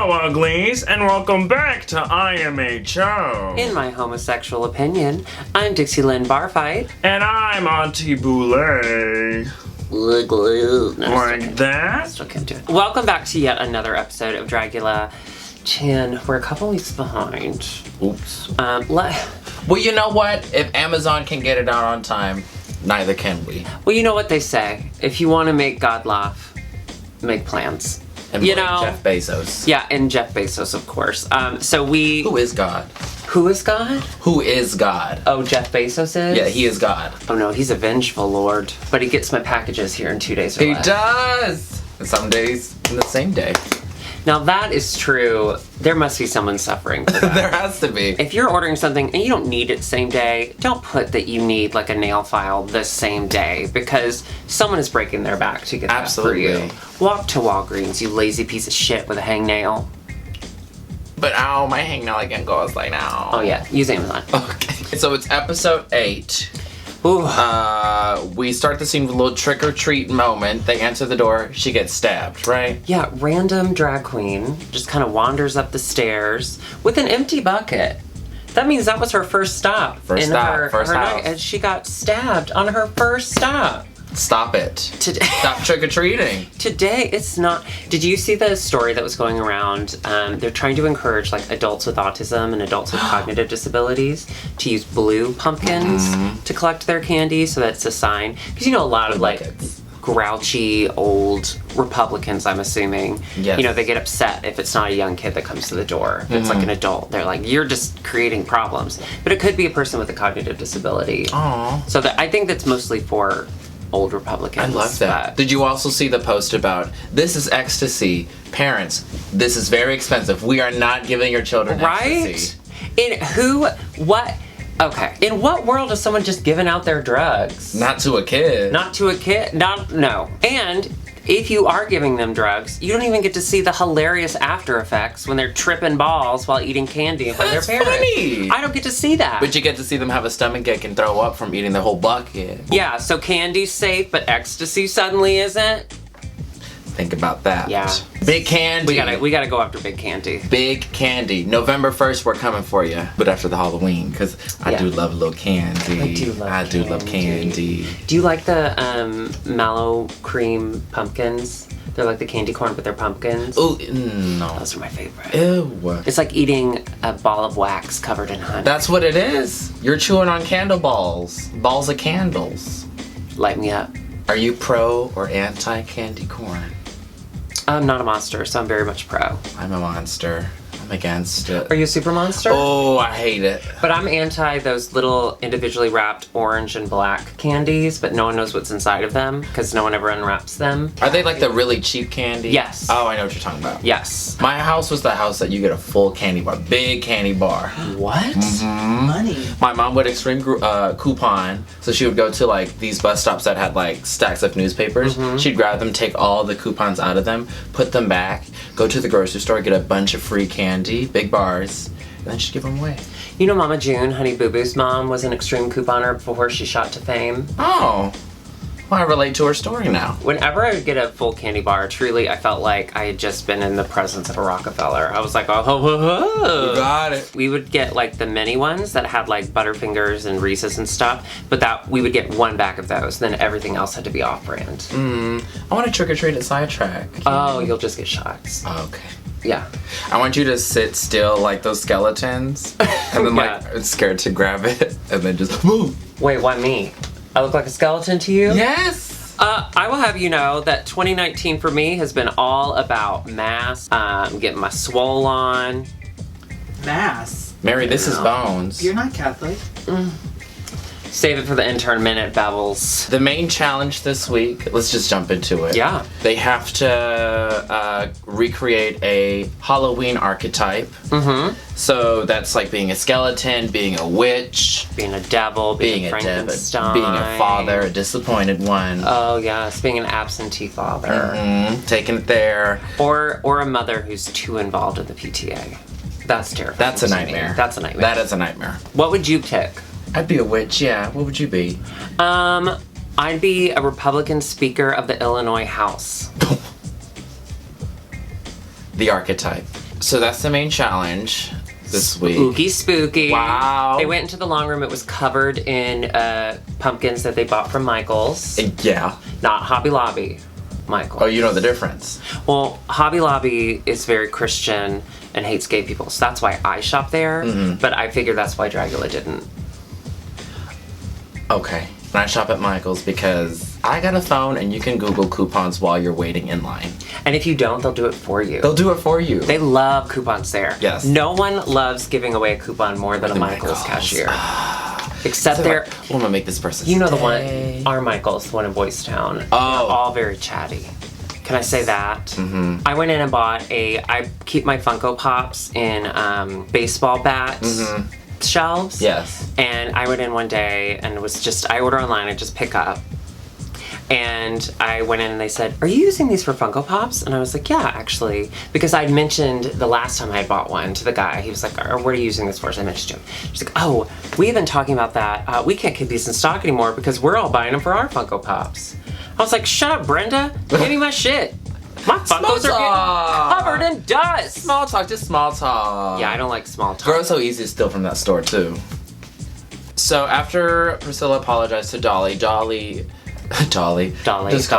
Hello, uglies, and welcome back to IMHO. In my homosexual opinion, I'm Dixie Lynn Barfight. And I'm Auntie Boulay. Like that? Still can't do it. Welcome back to yet another episode of Dragula. Chin, we're a couple weeks behind. Oops. Well, you know what? If Amazon can get it out on time, neither can we. Well, you know what they say. If you want to make God laugh, make plans. And Jeff Bezos. Yeah, and Jeff Bezos, of course. Who is God? Who is God? Who is God? Oh, Jeff Bezos is? Yeah, he is God. Oh no, he's a vengeful lord. But he gets my packages here in 2 days or He less. does! And some days in the same day. Now that is true. There must be someone suffering for that. There has to be. If you're ordering something and you don't need it same day, don't put that you need like a nail file the same day because someone is breaking their back to get that for you. Walk to Walgreens, you lazy piece of shit with a hangnail. But ow, my hangnail again goes like now. Oh yeah, use Amazon. Okay. So it's episode 8. Ooh. We start the scene with a little trick-or-treat moment. They answer the door, she gets stabbed, right? Yeah, random drag queen just kind of wanders up the stairs with an empty bucket. That means that was her first stop. First house. Night, and she got stabbed on her first stop. Stop it. Today. Stop trick-or-treating. Today, it's not... Did you see the story that was going around? They're trying to encourage like adults with autism and adults with cognitive disabilities to use blue pumpkins to collect their candy, so that's a sign. Because you know a lot of like grouchy old Republicans, I'm assuming. Yes. You know, they get upset if it's not a young kid that comes to the door. If it's like an adult, they're like, you're just creating problems. But it could be a person with a cognitive disability. Aww. So I think that's mostly for old Republicans. I love that. Did you also see the post about, this is ecstasy. Parents, this is very expensive. We are not giving your children ecstasy. In what world is someone just giving out their drugs? Not to a kid. No. And if you are giving them drugs, you don't even get to see the hilarious after effects when they're tripping balls while eating candy in front of their parents. Funny. I don't get to see that. But you get to see them have a stomachache and throw up from eating the whole bucket. Yeah, so candy's safe, but ecstasy suddenly isn't. Think about that. Yeah. Big Candy. We gotta go after Big Candy. Big Candy. November 1st, we're coming for you. But after the Halloween, because I do love a little candy. I do love candy. Do you like the mallow cream pumpkins? They're like the candy corn, but they're pumpkins. Oh, no. Those are my favorite. Ew. It's like eating a ball of wax covered in honey. That's what it is. You're chewing on candle balls. Balls of candles. Light me up. Are you pro or anti candy corn? I'm not a monster, so I'm very much pro. I'm a monster. I'm against it. Are you a super monster? Oh, I hate it. But I'm anti those little individually wrapped orange and black candies, but no one knows what's inside of them because no one ever unwraps them. Are they like the really cheap candy? Yes. Oh, I know what you're talking about. Yes. My house was the house that you get a full candy bar. Big candy bar. What? Money. My mom would extreme coupon, so she would go to like these bus stops that had like stacks of newspapers. She'd grab them, take all the coupons out of them, put them back, go to the grocery store, get a bunch of free candy, big bars, and then she'd give them away. You know Mama June, Honey Boo Boo's mom, was an extreme couponer before she shot to fame? Oh. Well, I relate to her story now. Whenever I would get a full candy bar, truly I felt like I had just been in the presence of a Rockefeller. I was like, oh, ho, ho, ho. You got it. We would get like the mini ones that had like Butterfingers and Reese's and stuff, but that we would get one bag of those, then everything else had to be off-brand. I want to trick-or-treat at Sidetrack. Oh, you'll just get shots. Okay. Yeah. I want you to sit still like those skeletons, and then like scared to grab it, and then just move. Wait, why me? I look like a skeleton to you? Yes! I will have you know that 2019 for me has been all about mass, getting my swole on. Mass. Mary, this is Bones. You're not Catholic. Save it for the intern minute, Bevels. The main challenge this week, let's just jump into it. Yeah. They have to recreate a Halloween archetype. So that's like being a skeleton, being a witch, Being a devil, being a devil, Frankenstein. being a father, a disappointed one. Oh yes, being an absentee father. Taking it there. Or a mother who's too involved in the PTA. That's terrifying. That's a to me. nightmare. That's a nightmare. That is a nightmare. What would you pick? I'd be a witch, yeah. What would you be? I'd be a Republican Speaker of the Illinois House. The archetype. So that's the main challenge this week. Ooky spooky. Wow. They went into the long room. It was covered in pumpkins that they bought from Michael's. Yeah. Not Hobby Lobby. Michael's. Oh, you know the difference. Well, Hobby Lobby is very Christian and hates gay people, so that's why I shop there. But I figured that's why Dragula didn't. Okay. And I shop at Michael's because I got a phone and you can Google coupons while you're waiting in line. And if you don't, they'll do it for you. They'll do it for you. They love coupons there. Yes. No one loves giving away a coupon more than a Michael's cashier. Except they're... Well, I'm gonna make this person You know the stay. one, our Michael's, the one in Boys Town. Oh. They're all very chatty. Can I say that? I went in and bought I keep my Funko Pops in baseball bat shelves. Yes. And I went in one day and it was just, I order online, I just pick up. And I went in and they said, "Are you using these for Funko Pops?" And I was like, "Yeah, actually." Because I'd mentioned the last time I had bought one to the guy. He was like, "What are you using this for?" So I mentioned to him. He's like, "Oh, we've been talking about that. We can't keep these in stock anymore because we're all buying them for our Funko Pops." I was like, "Shut up, Brenda. Give me my shit. My Funkos are getting covered in dust." Small talk, just small talk. Yeah, I don't like small talk. Girl, it's so easy to steal from that store, too. So after Priscilla apologized to Dolly. Just call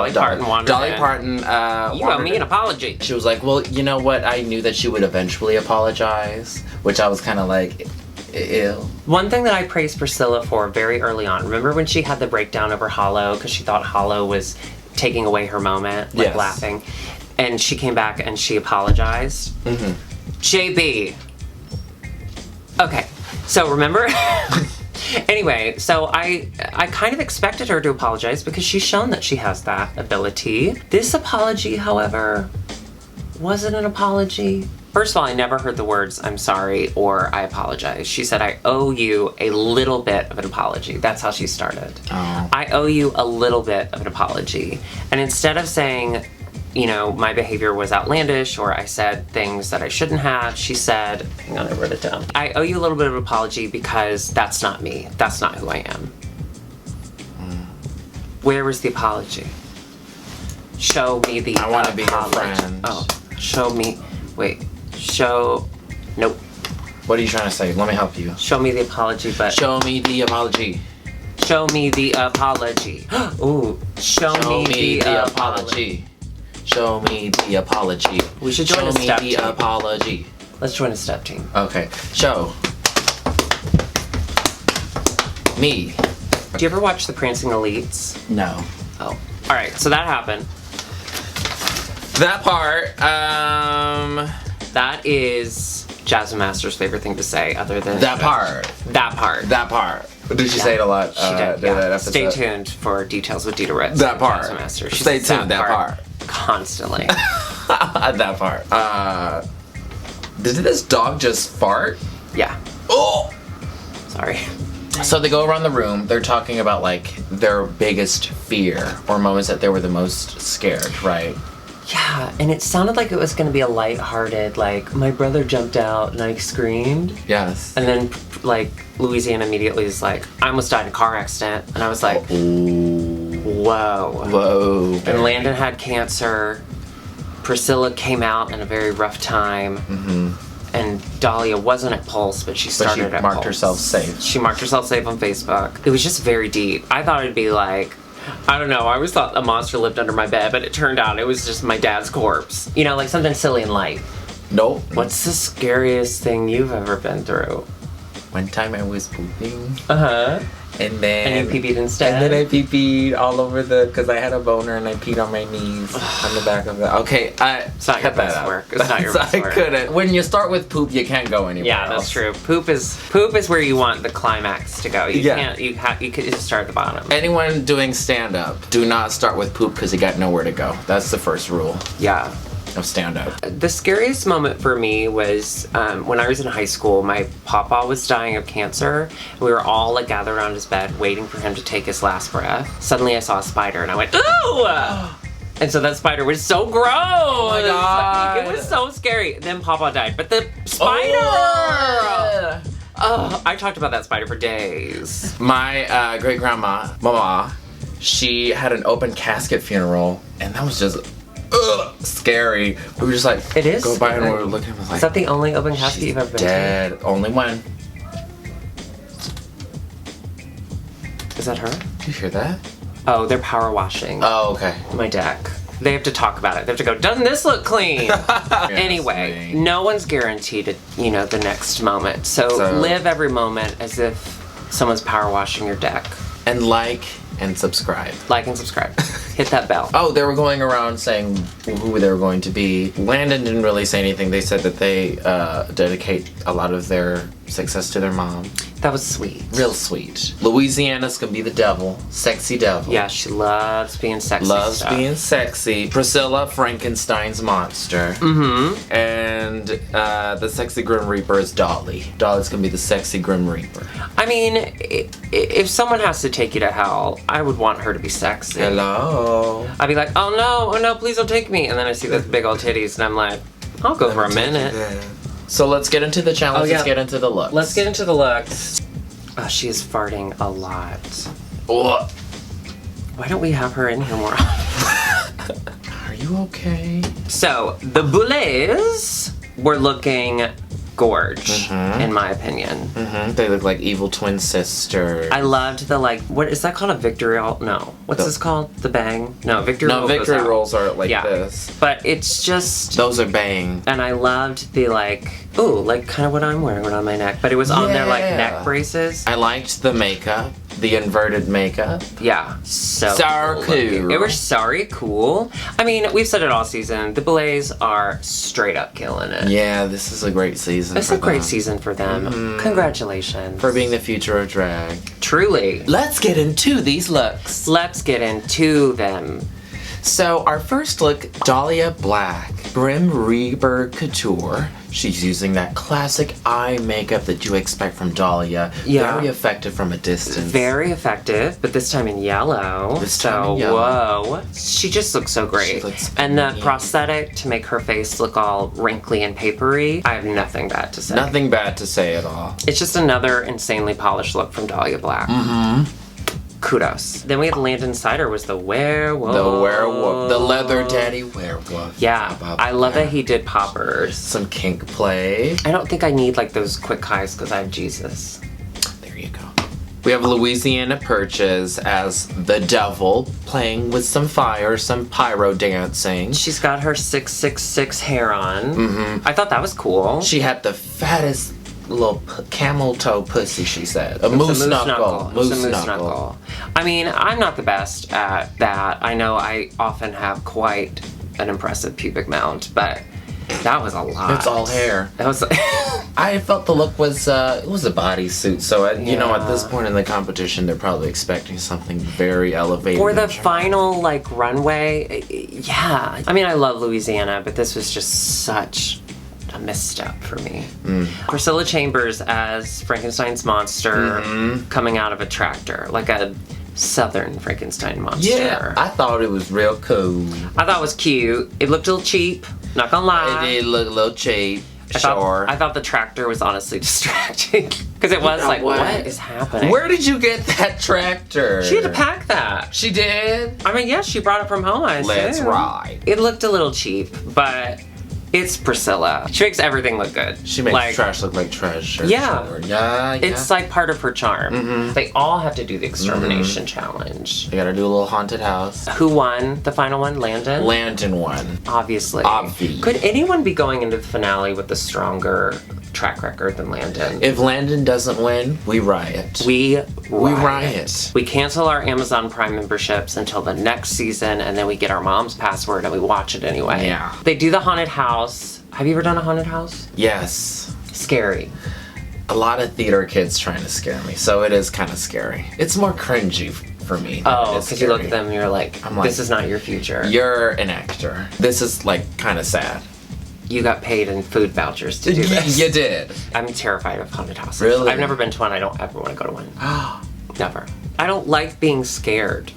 Dolly it Parton wandered Dolly in. Parton You owe wandered me in. an apology. She was like, well, you know what? I knew that she would eventually apologize, which I was kind of like, ew. One thing that I praised Priscilla for very early on, remember when she had the breakdown over Hollow because she thought Hollow was taking away her moment, like Yes. laughing, and she came back and she apologized? JB. Okay, so remember? Anyway, so I kind of expected her to apologize because she's shown that she has that ability. This apology, however, wasn't an apology. First of all, I never heard the words "I'm sorry" or "I apologize." She said, "I owe you a little bit of an apology." That's how she started. Oh. I owe you a little bit of an apology. And instead of saying, you know, my behavior was outlandish or I said things that I shouldn't have, she said, hang on, I wrote it down. "I owe you a little bit of an apology because that's not me. That's not who I am." Where was the apology? Show me the I want to be your apology. friend. Oh, show me. Wait. Nope. What are you trying to say? Let me help you. Show me the apology, but Show me the apology. show me the apology. Ooh, show me the apology. Show me the apology. We should join Show a me step the team. apology. Let's join a step team. Okay. Show me. Do you ever watch The Prancing Elites? No. Oh. Alright, so that happened. That part, That is Jasmine Master's favorite thing to say, other than that part. That part. That part. Did she say it a lot? She did. during Yeah. that episode? Stay tuned for details with Dita Ritz. That part. Jasmine Master. She Stay says tuned, that part. constantly. That part. Did this dog just fart? Yeah. Oh! Sorry. So they go around the room, they're talking about like their biggest fear or moments that they were the most scared, right? Yeah, and it sounded like it was going to be a lighthearted, like, my brother jumped out and I screamed. Yes. And then, like, Louisiana immediately is like, I almost died in a car accident. And I was like, whoa. Whoa. And Landon had cancer. Priscilla came out in a very rough time. And Dahlia wasn't at Pulse, but she started at Pulse. She marked herself safe. She marked herself safe on Facebook. It was just very deep. I thought it'd be like, I don't know, I always thought a monster lived under my bed, but it turned out it was just my dad's corpse. You know, like something silly and light. Nope. What's the scariest thing you've ever been through? One time I was pooping, Uh-huh. and then... And you peed instead? And then I peed all over because I had a boner and I peed on my knees on the back of the... Okay, It's not your cut that best out. work. It's not your best I work. couldn't. When you start with poop, you can't go anywhere Yeah, that's else. true. Poop is where you want the climax to go. You Yeah. can't, you could just start at the bottom. Anyone doing stand-up, do not start with poop because you got nowhere to go. That's the first rule Yeah. of stand-up. The scariest moment for me was when I was in high school. My papa was dying of cancer. And we were all like gathered around his bed waiting for him to take his last breath. Suddenly I saw a spider and I went, ooh! And so that spider was so gross. Oh my God. It was so scary. Then papa died. But the spider! Oh, I talked about that spider for days. My great-grandma, Mama, she had an open casket funeral, and that was just ugh, scary. We were just like, It is go by and we scary. were looking. I was like, Is that the only open casket you've ever been dead. Only one. to? Is that her? Did you hear that? Oh, they're power washing Oh, okay. my deck. They have to talk about it. They have to go, doesn't this look clean? Anyway, no one's guaranteed, the next moment. So live every moment as if someone's power washing your deck. And like and subscribe. Like and subscribe. Hit that bell. Oh, they were going around saying who they were going to be. Landon didn't really say anything. They said that they dedicate a lot of their success to their mom. That was sweet. Real sweet. Louisiana's gonna be the devil. Sexy devil. Yeah, she loves being sexy. Loves stuff. being sexy. Priscilla, Frankenstein's monster. Mm-hmm. And the sexy Grim Reaper is Dolly. Dolly's gonna be the sexy Grim Reaper. I mean, if someone has to take you to hell, I would want her to be sexy. Hello. I'd be like, oh no, please don't take me. And then I see those big old titties and I'm like, I'll go for a minute. So let's get into the challenge. Oh, yeah. Let's get into the looks. Let's get into the looks. Oh, she is farting a lot. Oh. Why don't we have her in here more often? Are you okay? So, the boulets were looking gorge, in my opinion. Mm-hmm. They look like evil twin sisters. I loved the, what is that called? A victory roll? No. What's this called? The bang? No, victory roll. No, goes victory out. rolls are like Yeah. this. But it's just... Those are bang. And I loved the, kind of what I'm wearing on my neck. But it was on their, neck braces. I liked the makeup. The inverted makeup. Yeah, so Sorry cool. cool. It was sorry cool. I mean, we've said it all season. The ballets are straight up killing it. Yeah, this is a great season. It's for a great them. season for them. Congratulations. For being the future of drag. Truly. Let's get into these looks. Let's get into them. So our first look, Dahlia Black, Grim Reaper Couture. She's using that classic eye makeup that you expect from Dahlia. Yeah. Very effective from a distance. Very effective, but this time in yellow. This time in yellow. Whoa. She just looks so great. She looks and the amazing. prosthetic to make her face look all wrinkly and papery. I have nothing bad to say. Nothing bad to say at all. It's just another insanely polished look from Dahlia Black. Kudos. Then we had Landon Cider was the werewolf. The werewolf. The leather daddy werewolf. Yeah, How about I love that he did poppers. Some kink play. I don't think I need those quick highs because I have Jesus. There you go. We have Louisiana Purchase as the devil, playing with some fire, some pyro dancing. She's got her 666 hair on. I thought that was cool. She had the fattest little camel toe pussy, she said. A moose knuckle. It's a moose knuckle. I mean, I'm not the best at that. I know I often have quite an impressive pubic mount, but that was a lot. It's all hair. That was. I felt the look was it was a bodysuit, so at this Yeah. point in the competition, they're probably expecting something very elevated. For the and final runway, yeah. I mean, I love Louisiana, but this was just such a misstep for me. Priscilla Chambers as Frankenstein's monster coming out of a tractor, like a southern Frankenstein monster. Yeah, I thought it was real cool. I thought it was cute. It looked a little cheap, not gonna lie. It did look a little cheap. I thought the tractor was honestly distracting because it was what is happening? Where did you get that tractor? She had to pack that. She did? I mean, yes, she brought it from home. I Let's assume. ride. It looked a little cheap, but it's Priscilla. She makes everything look good. She makes trash look like treasure. Yeah. Sure. Yeah. It's part of her charm. They all have to do the extermination challenge. They gotta do a little haunted house. Who won the final one? Landon? Landon won. Obviously. Obvi. Could anyone be going into the finale with a stronger track record than Landon? If Landon doesn't win, we riot. We riot. We cancel our Amazon Prime memberships until the next season, and then we get our mom's password and we watch it anyway. Yeah. They do the haunted house. Have you ever done a haunted house? Yes. Scary. A lot of theater kids trying to scare me, so it is kind of scary. It's more cringy for me. Oh, because you look at them and you're like, I'm like, this is not your future. You're an actor. This is kind of sad. You got paid in food vouchers to do this. You did. I'm terrified of haunted houses. Really? I've never been to one. I don't ever want to go to one. Never. I don't like being scared.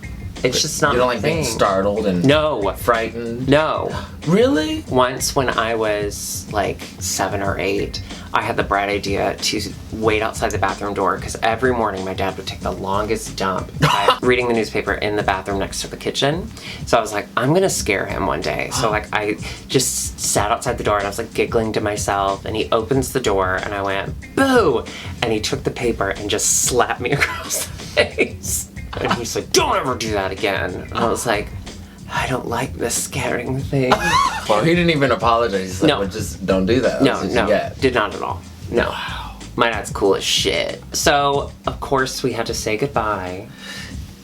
It's just not You don't my like thing. being startled and No. frightened? No. Really? Once when I was like 7 or 8, I had the bright idea to wait outside the bathroom door because every morning my dad would take the longest dump by reading the newspaper in the bathroom next to the kitchen. So I was like, I'm gonna scare him one day. So like I just sat outside the door and I was like giggling to myself, and he opens the door and I went, boo! And he took the paper and just slapped me across the face. And he's like, don't ever do that again. And I was like, I don't like this scaring thing. Well, he didn't even apologize. He's like, No. well, just don't do that. No, That's what no, you get. did not at all. No. Wow. My dad's cool as shit. So, of course, we had to say goodbye.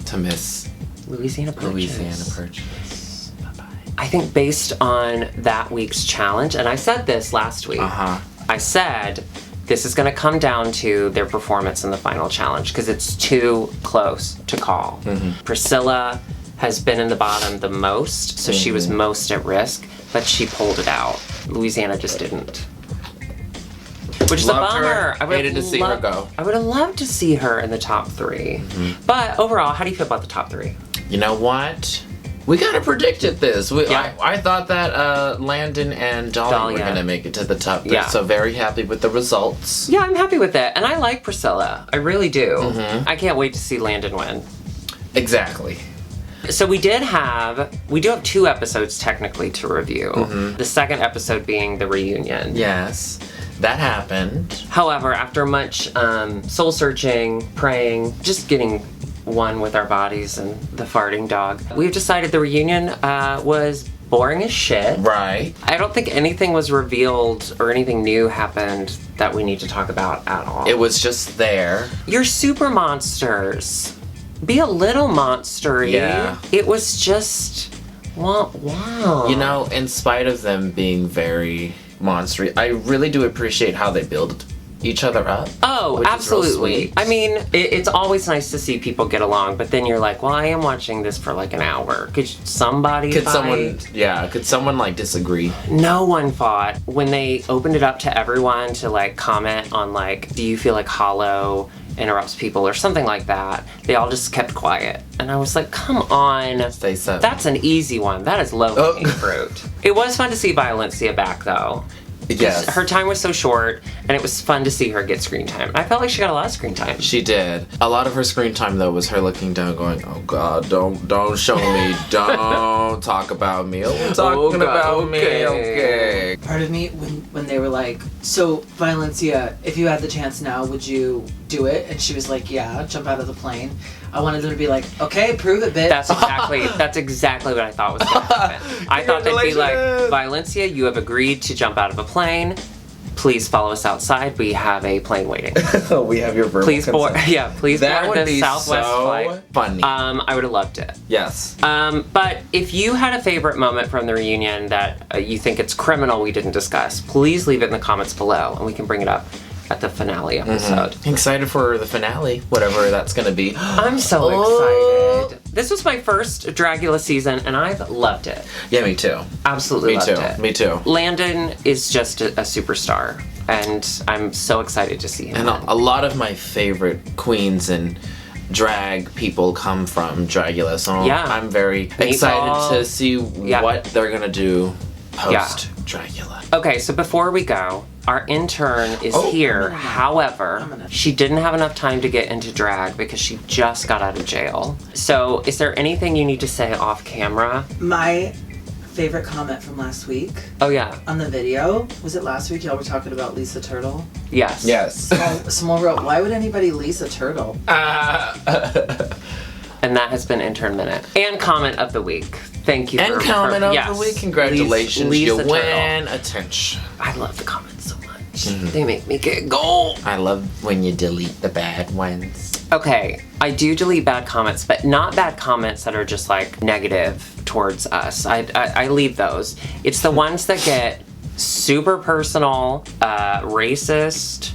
To Miss Louisiana Purchase. Louisiana Purchase. Bye-bye. I think based on that week's challenge, and I said this last week, Uh-huh. I said this is going to come down to their performance in the final challenge because it's too close to call. Priscilla has been in the bottom the most, so she was most at risk, but she pulled it out. Louisiana just didn't. Which is a Loved her. bummer. I would Hated to see her go. I would have loved to see her in the top 3. But overall, how do you feel about the top 3? You know what? We kind of predicted this. Yeah. I thought that Landon and Dolly were Dahlia. going to make it to the top 3. Yeah. So very happy with the results. Yeah, I'm happy with it. And I like Priscilla. I really do. I can't wait to see Landon win. Exactly. So we do have 2 episodes technically to review. The second episode being the reunion. Yes. That happened. However, after much soul searching, praying, just getting one with our bodies and the farting dog, we've decided the reunion was boring as shit. Right. I don't think anything was revealed or anything new happened that we need to talk about at all. It was just there. You're super monsters. Be a little monstery. Yeah. It was just wow. You know, in spite of them being very monstery, I really do appreciate how they build each other up. Oh, which is real absolutely. sweet. I mean, it's always nice to see people get along, but then you're like, well, I am watching this for like an hour. Could somebody Could fight? someone like disagree? No one fought. When they opened it up to everyone to like comment on like, do you feel like Hollow interrupts people or something like that, they all just kept quiet. And I was like, come on. Stay set. That's an easy one. That is low-hanging fruit. It was fun to see Violencia back though. Yes. Her time was so short, and it was fun to see her get screen time. I felt like she got a lot of screen time. She did. A lot of her screen time though was her looking down going, oh God, don't show me, don't talk about me. Oh, I'm talking about me, okay. Part of me, when they were like, so Violencia, if you had the chance now, would you do it? And she was like, yeah, jump out of the plane. I wanted them to be like, okay, prove it, bitch. That's exactly what I thought was going to happen. I thought they'd be like, Violencia, you have agreed to jump out of a plane. Please follow us outside. We have a plane waiting. We have your verbal Please board. consent. Yeah, please That board would the be Southwest so flight. funny. I would have loved it. Yes. But if you had a favorite moment from the reunion that you think it's criminal we didn't discuss, please leave it in the comments below, and we can bring it up at the finale episode. Excited for the finale, whatever that's gonna be. I'm so excited. This was my first Dragula season, and I've loved it. Yeah, me too. Absolutely Me loved too. it. Me too. Landon is just a superstar, and I'm so excited to see him. And a lot of my favorite queens and drag people come from Dragula, so Yeah. I'm very Meatball. excited to see Yeah. what they're gonna do Yeah. post Dragula. Okay, so before we go, our intern is here. However, she didn't have enough time to get into drag because she just got out of jail. So, is there anything you need to say off camera? My favorite comment from last week Oh, yeah. on the video, was it last week y'all were talking about Lisa Turtle? Yes. Yes. Someone wrote, why would anybody Lisa Turtle? And that has been Intern Minute. And comment of the week. Thank you And for comment of yes. the week. Congratulations, Lisa you Turtle. win attention. I love the comments so much. They make me get gold. I love when you delete the bad ones. Okay, I do delete bad comments, but not bad comments that are just like negative towards us. I leave those. It's the ones that get super personal, racist.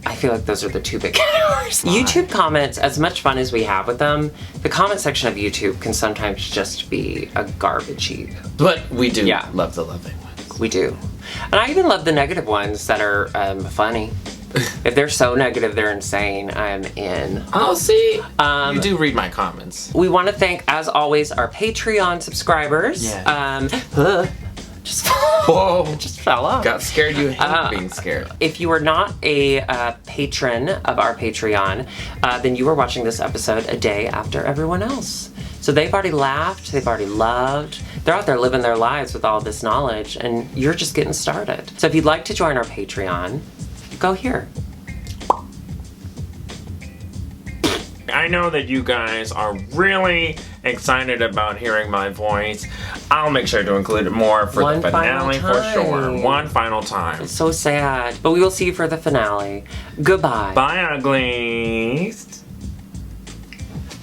I feel like those are the 2 big categories. YouTube comments, as much fun as we have with them, the comment section of YouTube can sometimes just be a garbage heap. But we do Yeah. love the loving ones. We do. And I even love the negative ones that are funny. If they're so negative, they're insane, I'm in. Oh, see? You do read my comments. We want to thank, as always, our Patreon subscribers. Yeah. Whoa. It just fell off. Got scared. You hate being scared. If you are not a patron of our Patreon, then you are watching this episode a day after everyone else. So they've already laughed, they've already loved, they're out there living their lives with all this knowledge, and you're just getting started. So if you'd like to join our Patreon, go here. I know that you guys are really excited about hearing my voice. I'll make sure to include it more for One the finale final for time. sure. One final time. It's so sad, but we will see you for the finale. Goodbye. Bye, uglies.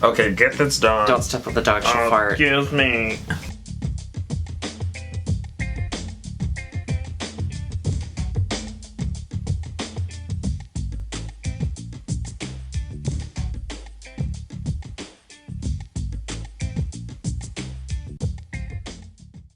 Okay, get this dog. Don't step on the dog, she'll fart. Excuse me.